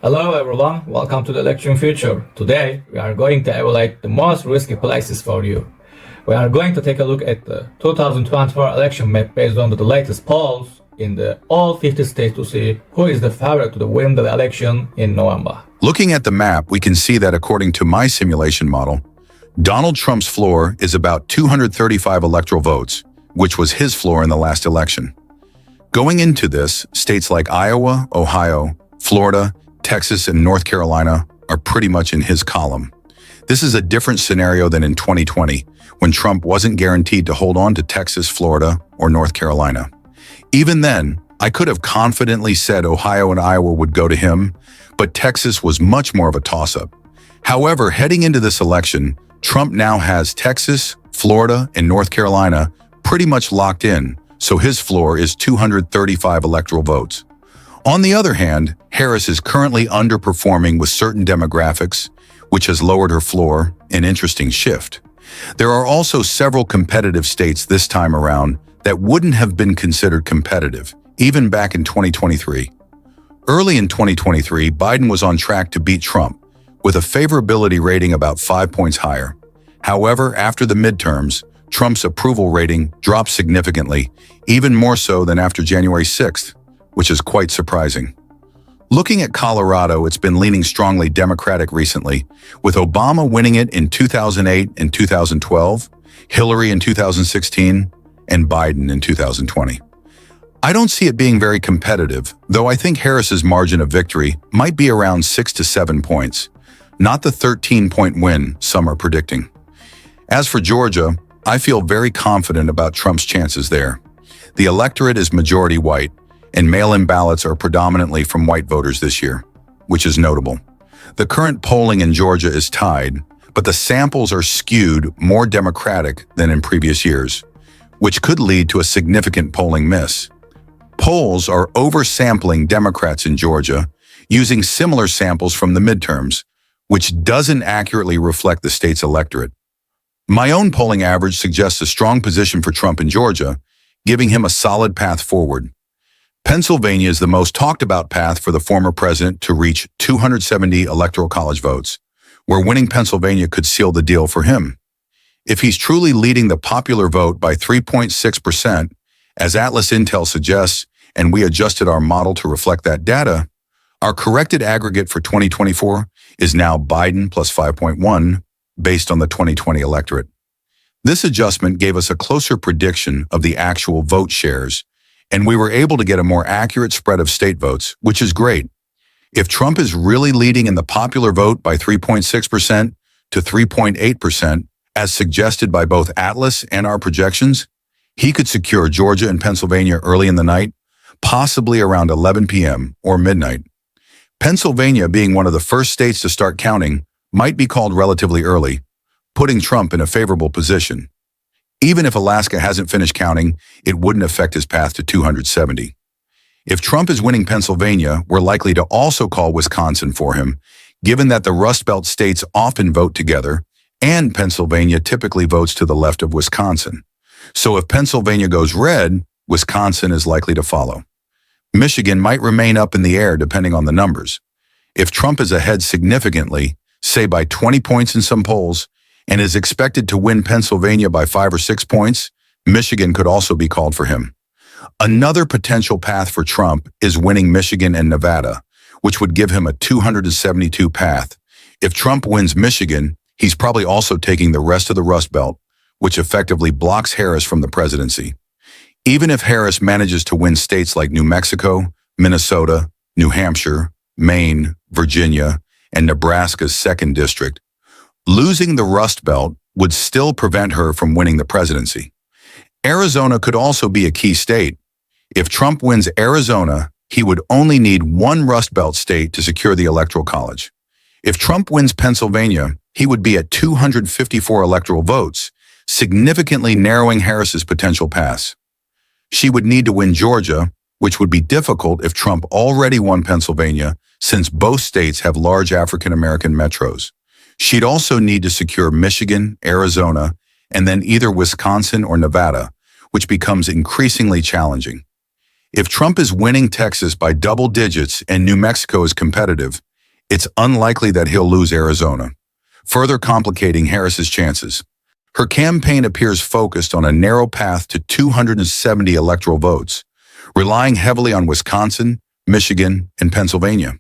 Hello everyone, welcome to the election future. Today we are going to evaluate the most risky places for you. We are going to take a look at the 2024 election map based on the latest polls in all 50 states to see who is the favorite to win the election in November. Looking at the map, we can see that according to my simulation model, Donald Trump's floor is about 235 electoral votes, which was his floor in the last election. Going into this, states like Iowa, Ohio, Florida, Texas, and North Carolina are pretty much in his column. This is a different scenario than in 2020, when Trump wasn't guaranteed to hold on to Texas, Florida, or North Carolina. Even then, I could have confidently said Ohio and Iowa would go to him, but Texas was much more of a toss-up. However, heading into this election, Trump now has Texas, Florida, and North Carolina pretty much locked in, so his floor is 235 electoral votes. On the other hand, Harris is currently underperforming with certain demographics, which has lowered her floor, an interesting shift. There are also several competitive states this time around that wouldn't have been considered competitive, even back in 2023. Early in 2023, Biden was on track to beat Trump, with a favorability rating about 5 points higher. However, after the midterms, Trump's approval rating dropped significantly, even more so than after January 6th, which is quite surprising. Looking at Colorado, it's been leaning strongly Democratic recently, with Obama winning it in 2008 and 2012, Hillary in 2016, and Biden in 2020. I don't see it being very competitive, though I think Harris's margin of victory might be around 6 to 7 points, not the 13-point win some are predicting. As for Georgia, I feel very confident about Trump's chances there. The electorate is majority white, and mail-in ballots are predominantly from white voters this year, which is notable. The current polling in Georgia is tied, but the samples are skewed more Democratic than in previous years, which could lead to a significant polling miss. Polls are oversampling Democrats in Georgia, using similar samples from the midterms, which doesn't accurately reflect the state's electorate. My own polling average suggests a strong position for Trump in Georgia, giving him a solid path forward. Pennsylvania is the most talked about path for the former president to reach 270 electoral college votes, where winning Pennsylvania could seal the deal for him. If he's truly leading the popular vote by 3.6%, as Atlas Intel suggests, and we adjusted our model to reflect that data, our corrected aggregate for 2024 is now Biden plus 5.1 based on the 2020 electorate. This adjustment gave us a closer prediction of the actual vote shares, and we were able to get a more accurate spread of state votes, which is great. If Trump is really leading in the popular vote by 3.6% to 3.8%, as suggested by both Atlas and our projections, he could secure Georgia and Pennsylvania early in the night, possibly around 11 p.m. or midnight. Pennsylvania, being one of the first states to start counting, might be called relatively early, putting Trump in a favorable position. Even if Alaska hasn't finished counting, it wouldn't affect his path to 270. If Trump is winning Pennsylvania, we're likely to also call Wisconsin for him, given that the Rust Belt states often vote together, and Pennsylvania typically votes to the left of Wisconsin. So if Pennsylvania goes red, Wisconsin is likely to follow. Michigan might remain up in the air depending on the numbers. If Trump is ahead significantly, say by 20 points in some polls, and is expected to win Pennsylvania by 5 or 6 points, Michigan could also be called for him. Another potential path for Trump is winning Michigan and Nevada, which would give him a 272 path. If Trump wins Michigan, he's probably also taking the rest of the Rust Belt, which effectively blocks Harris from the presidency. Even if Harris manages to win states like New Mexico, Minnesota, New Hampshire, Maine, Virginia, and Nebraska's 2nd District, losing the Rust Belt would still prevent her from winning the presidency. Arizona could also be a key state. If Trump wins Arizona, he would only need one Rust Belt state to secure the Electoral College. If Trump wins Pennsylvania, he would be at 254 electoral votes, significantly narrowing Harris's potential pass. She would need to win Georgia, which would be difficult if Trump already won Pennsylvania, since both states have large African-American metros. She'd also need to secure Michigan, Arizona, and then either Wisconsin or Nevada, which becomes increasingly challenging. If Trump is winning Texas by double digits and New Mexico is competitive, it's unlikely that he'll lose Arizona, further complicating Harris's chances. Her campaign appears focused on a narrow path to 270 electoral votes, relying heavily on Wisconsin, Michigan, and Pennsylvania.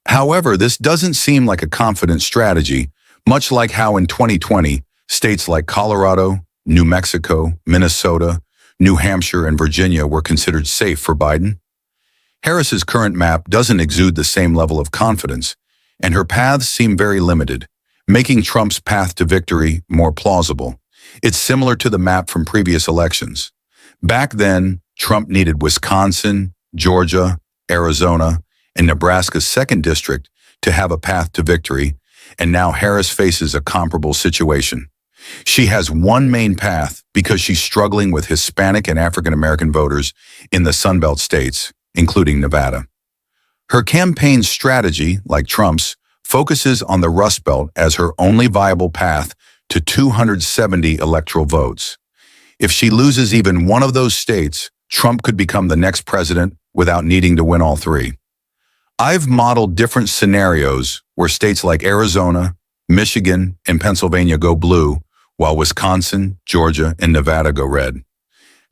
However, this doesn't seem like a confident strategy, much like how in 2020, states like Colorado, New Mexico, Minnesota, New Hampshire, and Virginia were considered safe for Biden. Harris's current map doesn't exude the same level of confidence, and her paths seem very limited, making Trump's path to victory more plausible. It's similar to the map from previous elections. Back then, Trump needed Wisconsin, Georgia, Arizona, and Nebraska's 2nd district to have a path to victory, and now Harris faces a comparable situation. She has one main path because she's struggling with Hispanic and African American voters in the Sunbelt states, including Nevada. Her campaign strategy, like Trump's, focuses on the Rust Belt as her only viable path to 270 electoral votes. If she loses even one of those states, Trump could become the next president without needing to win all 3. I've modeled different scenarios where states like Arizona, Michigan, and Pennsylvania go blue, while Wisconsin, Georgia, and Nevada go red.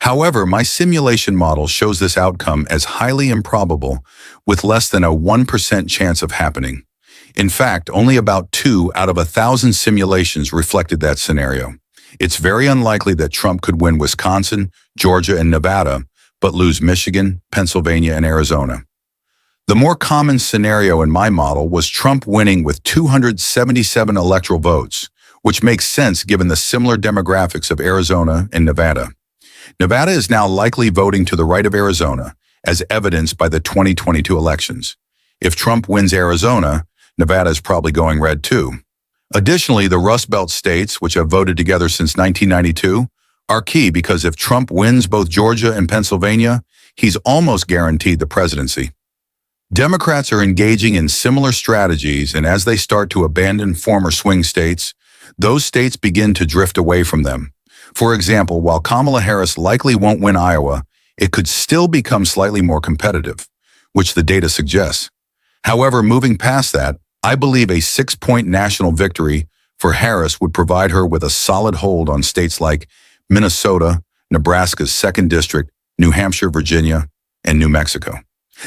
However, my simulation model shows this outcome as highly improbable, with less than a 1% chance of happening. In fact, only about 2 out of 1,000 simulations reflected that scenario. It's very unlikely that Trump could win Wisconsin, Georgia, and Nevada, but lose Michigan, Pennsylvania, and Arizona. The more common scenario in my model was Trump winning with 277 electoral votes, which makes sense given the similar demographics of Arizona and Nevada. Nevada is now likely voting to the right of Arizona, as evidenced by the 2022 elections. If Trump wins Arizona, Nevada is probably going red too. Additionally, the Rust Belt states, which have voted together since 1992, are key because if Trump wins both Georgia and Pennsylvania, he's almost guaranteed the presidency. Democrats are engaging in similar strategies, and as they start to abandon former swing states, those states begin to drift away from them. For example, while Kamala Harris likely won't win Iowa, it could still become slightly more competitive, which the data suggests. However, moving past that, I believe a 6-point national victory for Harris would provide her with a solid hold on states like Minnesota, Nebraska's 2nd district, New Hampshire, Virginia, and New Mexico.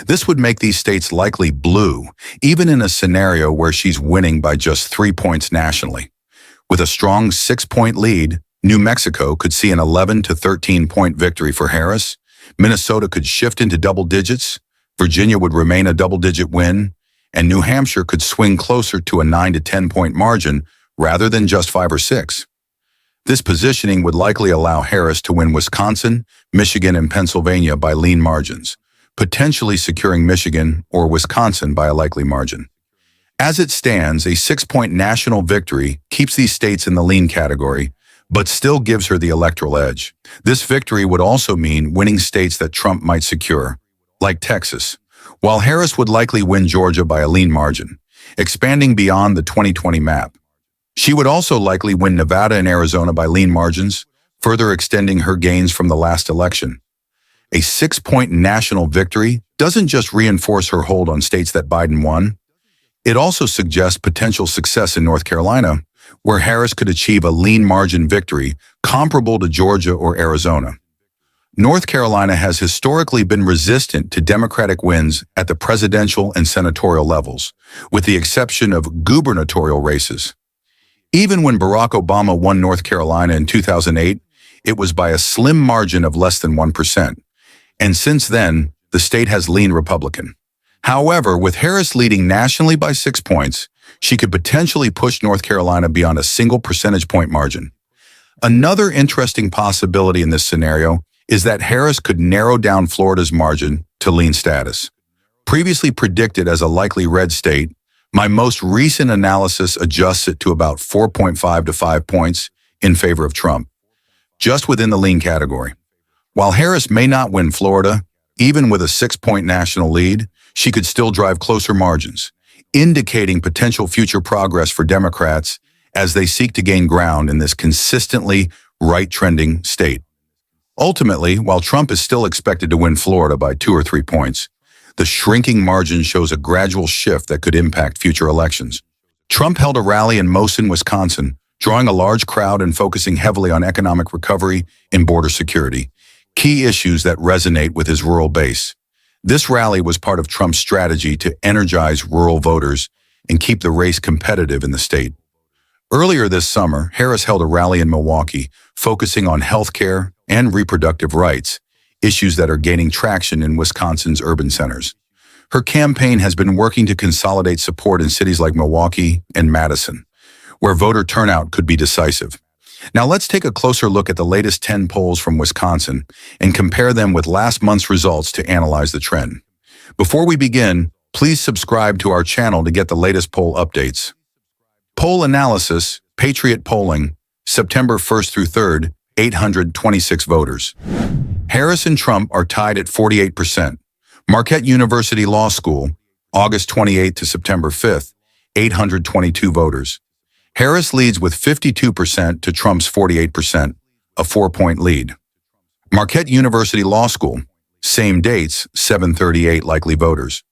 This would make these states likely blue, even in a scenario where she's winning by just 3 points nationally. With a strong 6-point lead, New Mexico could see an 11 to 13-point victory for Harris, Minnesota could shift into double digits, Virginia would remain a double-digit win, and New Hampshire could swing closer to a 9 to 10-point margin rather than just 5 or 6. This positioning would likely allow Harris to win Wisconsin, Michigan, and Pennsylvania by lean margins, potentially securing Michigan or Wisconsin by a likely margin. As it stands, a 6-point national victory keeps these states in the lean category, but still gives her the electoral edge. This victory would also mean winning states that Trump might secure, like Texas, while Harris would likely win Georgia by a lean margin, expanding beyond the 2020 map. She would also likely win Nevada and Arizona by lean margins, further extending her gains from the last election. A 6-point national victory doesn't just reinforce her hold on states that Biden won. It also suggests potential success in North Carolina, where Harris could achieve a lean margin victory comparable to Georgia or Arizona. North Carolina has historically been resistant to Democratic wins at the presidential and senatorial levels, with the exception of gubernatorial races. Even when Barack Obama won North Carolina in 2008, it was by a slim margin of less than 1%. And since then, the state has leaned Republican. However, with Harris leading nationally by 6 points, she could potentially push North Carolina beyond a single percentage point margin. Another interesting possibility in this scenario is that Harris could narrow down Florida's margin to lean status. Previously predicted as a likely red state, my most recent analysis adjusts it to about 4.5 to 5 points in favor of Trump, just within the lean category. While Harris may not win Florida, even with a 6-point national lead, she could still drive closer margins, indicating potential future progress for Democrats as they seek to gain ground in this consistently right-trending state. Ultimately, while Trump is still expected to win Florida by 2 or 3 points, The shrinking margin shows a gradual shift that could impact future elections. Trump held a rally in Mosin, Wisconsin, drawing a large crowd and focusing heavily on economic recovery and border security, key issues that resonate with his rural base. This rally was part of Trump's strategy to energize rural voters and keep the race competitive in the state. Earlier this summer, Harris held a rally in Milwaukee, focusing on health care and reproductive rights, issues that are gaining traction in Wisconsin's urban centers. Her campaign has been working to consolidate support in cities like Milwaukee and Madison, where voter turnout could be decisive. Now let's take a closer look at the latest 10 polls from Wisconsin and compare them with last month's results to analyze the trend. Before we begin, please subscribe to our channel to get the latest poll updates. Poll analysis, Patriot Polling, September 1st through 3rd, 826 voters. Harris and Trump are tied at 48%. Marquette University Law School, August 28th to September 5th, 822 voters. Harris leads with 52% to Trump's 48%, a 4-point lead. Marquette University Law School, same dates, 738 likely voters.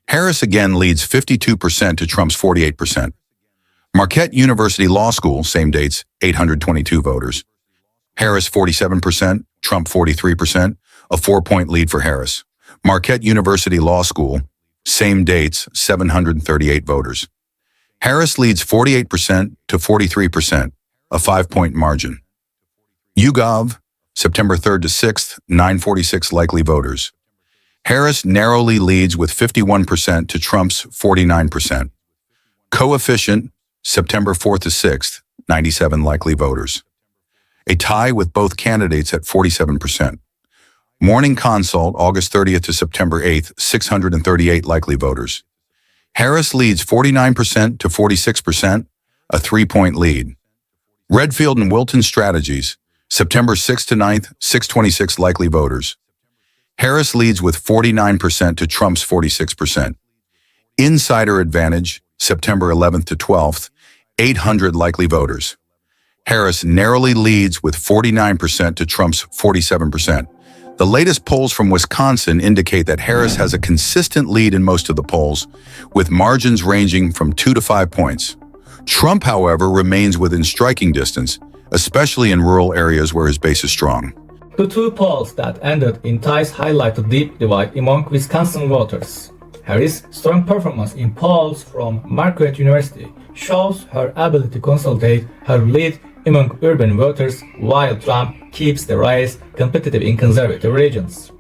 Harris again leads 52% to Trump's 48%. Marquette University Law School, same dates, 822 voters. Harris 47%, Trump 43%, a 4-point lead for Harris. Marquette University Law School, same dates, 738 voters. Harris leads 48% to 43%, a 5-point margin. YouGov, September 3rd to 6th, 946 likely voters. Harris narrowly leads with 51% to Trump's 49%. Coefficient, September 4th to 6th, 97 likely voters. A tie with both candidates at 47%. Morning Consult, August 30th to September 8th, 638 likely voters. Harris leads 49% to 46%, a 3-point lead. Redfield and Wilton Strategies, September 6th to 9th, 626 likely voters. Harris leads with 49% to Trump's 46%. Insider Advantage, September 11th to 12th, 800 likely voters. Harris narrowly leads with 49% to Trump's 47%. The latest polls from Wisconsin indicate that Harris has a consistent lead in most of the polls, with margins ranging from 2 to 5 points. Trump, however, remains within striking distance, especially in rural areas where his base is strong. The two polls that ended in ties highlight the deep divide among Wisconsin voters. Harris' strong performance in polls from Marquette University shows her ability to consolidate her lead among urban voters, while Trump keeps the race competitive in conservative regions.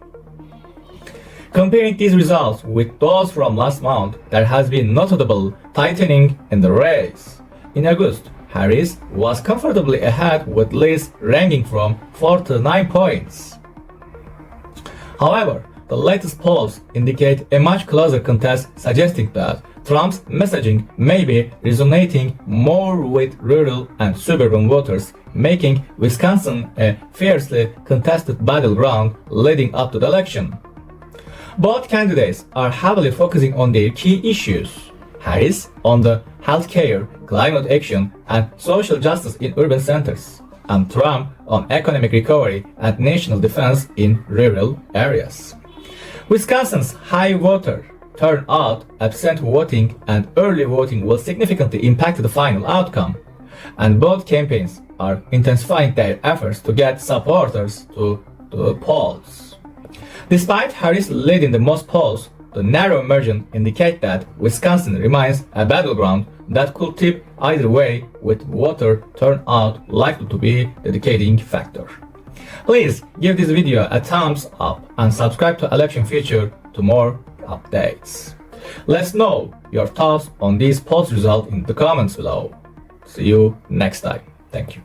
Comparing these results with those from last month, there has been notable tightening in the race. In August, Harris was comfortably ahead with leads ranging from 4 to 9 points. However, the latest polls indicate a much closer contest, suggesting that Trump's messaging may be resonating more with rural and suburban voters, making Wisconsin a fiercely contested battleground leading up to the election. Both candidates are heavily focusing on their key issues. Harris on the healthcare, climate action, and social justice in urban centers, and Trump on economic recovery and national defense in rural areas. Wisconsin's high voter turnout, absent voting, and early voting will significantly impact the final outcome, and both campaigns are intensifying their efforts to get supporters to the polls. Despite Harris leading the most polls, the narrow margin indicates that Wisconsin remains a battleground that could tip either way, with voter turnout likely to be the deciding factor. Please give this video a thumbs up and subscribe to Election Future to more updates. Let's know your thoughts on these polls results in the comments below. See you next time. Thank you.